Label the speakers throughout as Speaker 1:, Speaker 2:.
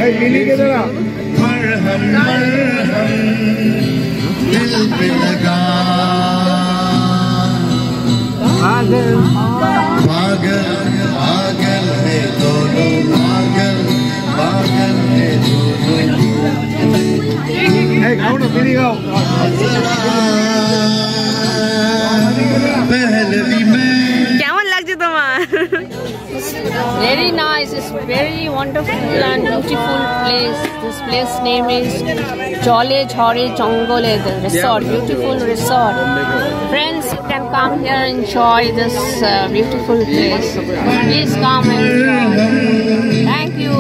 Speaker 1: मरहम मरहम दिल पे लगा पागल पागल पागल है दोनों पागल पागल है दोनों पहलवी में
Speaker 2: কেমন লাগছে তোমার?
Speaker 3: Very nice. It's very wonderful and beautiful place. This place name is Jole Jhore Jangole, the resort. Beautiful resort. Friends, you can come here and enjoy this beautiful place. Please come and enjoy. Thank you.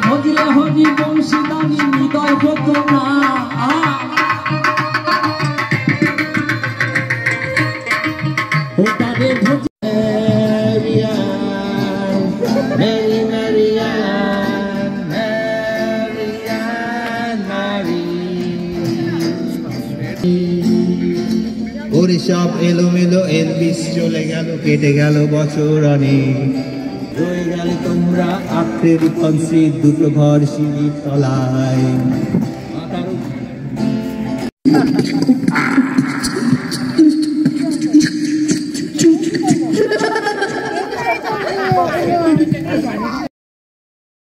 Speaker 4: ভজলে Hari Banshi দানি হৃদয় হতো না তারে
Speaker 1: ওরে সব এলোমেলো এলবিস চলে গেল কেটে গেল বছর অনেক রয়ে গেলে তোমরা আখের পঞ্চি দুটো ঘর সিঁড়ির তলায়